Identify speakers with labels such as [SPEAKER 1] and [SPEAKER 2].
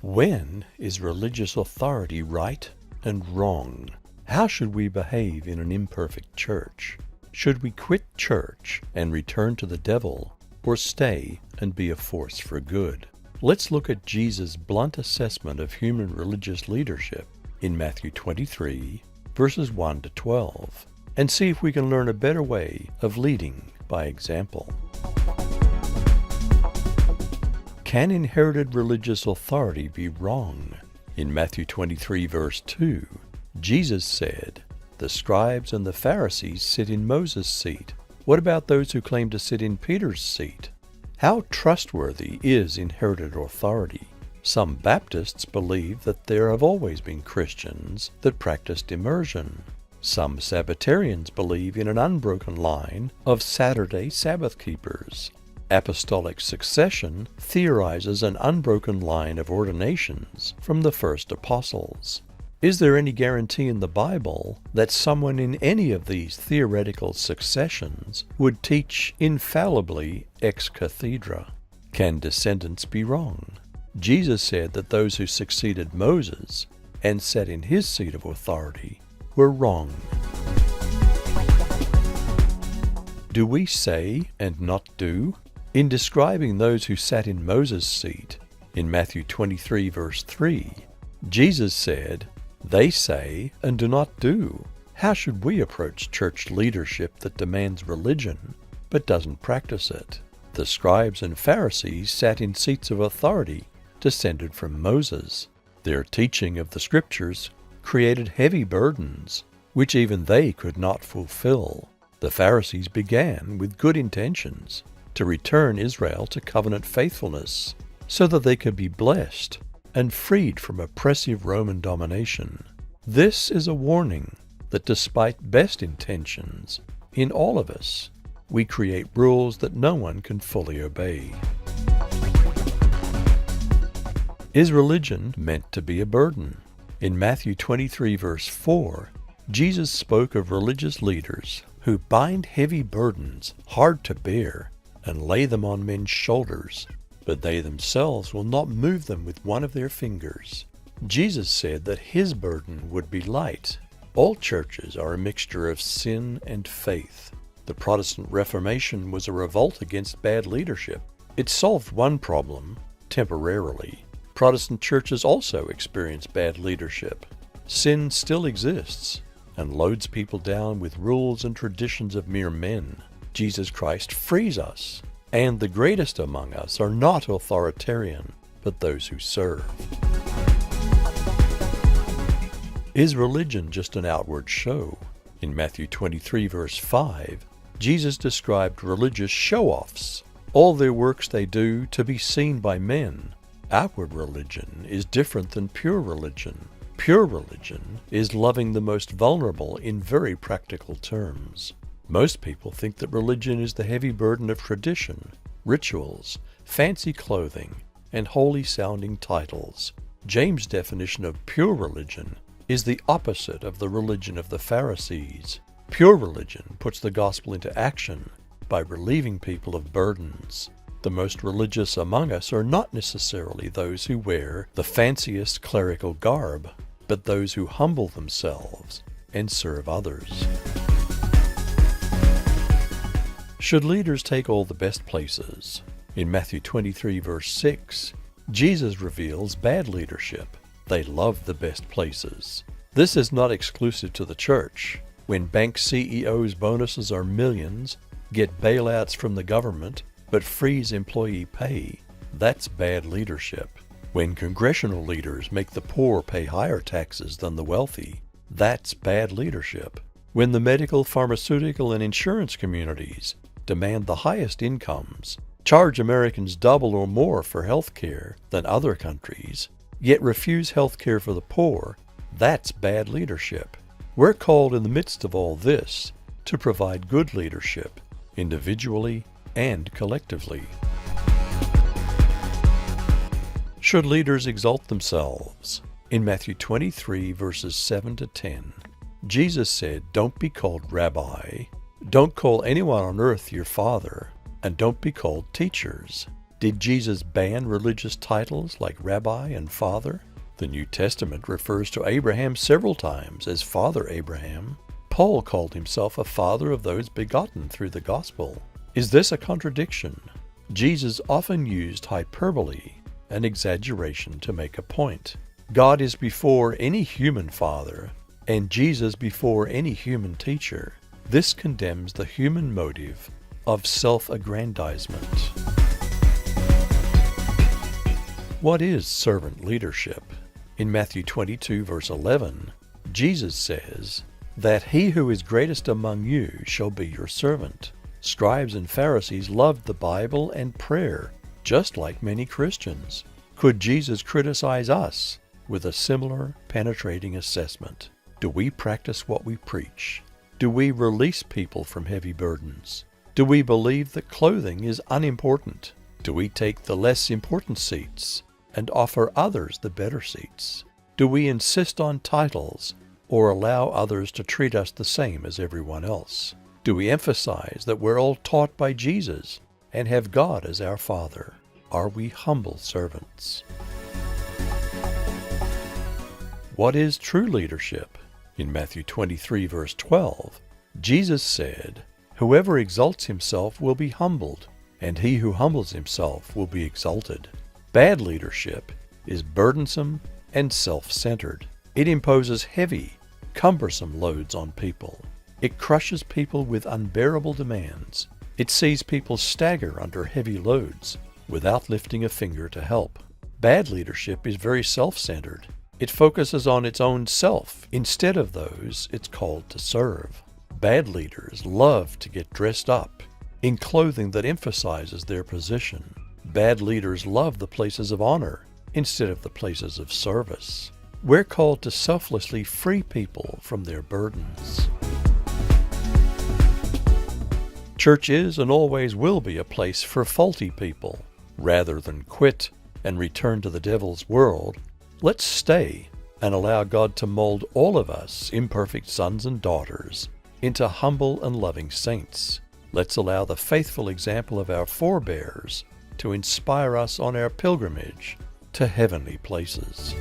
[SPEAKER 1] When is religious authority right and wrong? How should we behave in an imperfect church? Should we quit church and return to the devil, or stay and be a force for good? Let's look at Jesus' blunt assessment of human religious leadership in Matthew 23, verses 1 to 12, and see if we can learn a better way of leading by example. Can inherited religious authority be wrong? In Matthew 23, verse 2, Jesus said, "The scribes and the Pharisees sit in Moses' seat. What about those who claim to sit in Peter's seat?" How trustworthy is inherited authority? Some Baptists believe that there have always been Christians that practiced immersion. Some Sabbatarians believe in an unbroken line of Saturday Sabbath keepers. Apostolic succession theorizes an unbroken line of ordinations from the first apostles. Is there any guarantee in the Bible that someone in any of these theoretical successions would teach infallibly ex cathedra? Can descendants be wrong? Jesus said that those who succeeded Moses and sat in his seat of authority were wrong. Do we say and not do? In describing those who sat in Moses' seat, in Matthew 23, verse 3, Jesus said, "They say and do not do." How should we approach church leadership that demands religion but doesn't practice it? The scribes and Pharisees sat in seats of authority descended from Moses. Their teaching of the Scriptures created heavy burdens, which even they could not fulfill. The Pharisees began with good intentions to return Israel to covenant faithfulness so that they could be blessed and freed from oppressive Roman domination. This is a warning that despite best intentions, in all of us, we create rules that no one can fully obey. Is religion meant to be a burden? In Matthew 23, verse 4, Jesus spoke of religious leaders who bind heavy burdens hard to bear and lay them on men's shoulders, but they themselves will not move them with one of their fingers. Jesus said that his burden would be light. All churches are a mixture of sin and faith. The Protestant Reformation was a revolt against bad leadership. It solved one problem, temporarily. Protestant churches also experience bad leadership. Sin still exists and loads people down with rules and traditions of mere men. Jesus Christ frees us, and the greatest among us are not authoritarian, but those who serve. Is religion just an outward show? In Matthew 23, verse 5, Jesus described religious showoffs, all their works they do to be seen by men. Outward religion is different than pure religion. Pure religion is loving the most vulnerable in very practical terms. Most people think that religion is the heavy burden of tradition, rituals, fancy clothing, and holy-sounding titles. James' definition of pure religion is the opposite of the religion of the Pharisees. Pure religion puts the gospel into action by relieving people of burdens. The most religious among us are not necessarily those who wear the fanciest clerical garb, but those who humble themselves and serve others. Should leaders take all the best places? In Matthew 23, verse 6, Jesus reveals bad leadership. They love the best places. This is not exclusive to the church. When bank CEOs' bonuses are millions, get bailouts from the government, but freeze employee pay, that's bad leadership. When congressional leaders make the poor pay higher taxes than the wealthy, that's bad leadership. When the medical, pharmaceutical, and insurance communities demand the highest incomes, charge Americans double or more for health care than other countries, yet refuse health care for the poor, that's bad leadership. We're called in the midst of all this to provide good leadership, individually and collectively. Should leaders exalt themselves? In Matthew 23, verses 7 to 10, Jesus said, "Don't be called rabbi. Don't call anyone on earth your father, and don't be called teachers. Did Jesus ban religious titles like rabbi and father? The New Testament refers to Abraham several times as Father Abraham. Paul called himself a father of those begotten through the gospel. Is this a contradiction? Jesus often used hyperbole and exaggeration to make a point. God is before any human father, and Jesus before any human teacher. This condemns the human motive of self-aggrandizement. What is servant leadership? In Matthew 22, verse 11, Jesus says that he who is greatest among you shall be your servant. Scribes and Pharisees loved the Bible and prayer, just like many Christians. Could Jesus criticize us with a similar penetrating assessment? Do we practice what we preach? Do we release people from heavy burdens? Do we believe that clothing is unimportant? Do we take the less important seats and offer others the better seats? Do we insist on titles or allow others to treat us the same as everyone else? Do we emphasize that we're all taught by Jesus and have God as our Father? Are we humble servants? What is true leadership? In Matthew 23, verse 12, Jesus said, "Whoever exalts himself will be humbled, and he who humbles himself will be exalted." Bad leadership is burdensome and self-centered. It imposes heavy, cumbersome loads on people. It crushes people with unbearable demands. It sees people stagger under heavy loads without lifting a finger to help. Bad leadership is very self-centered. It focuses on its own self instead of those it's called to serve. Bad leaders love to get dressed up in clothing that emphasizes their position. Bad leaders love the places of honor instead of the places of service. We're called to selflessly free people from their burdens. Church is and always will be a place for faulty people. Rather than quit and return to the devil's world, let's stay and allow God to mold all of us imperfect sons and daughters into humble and loving saints. Let's allow the faithful example of our forebears to inspire us on our pilgrimage to heavenly places.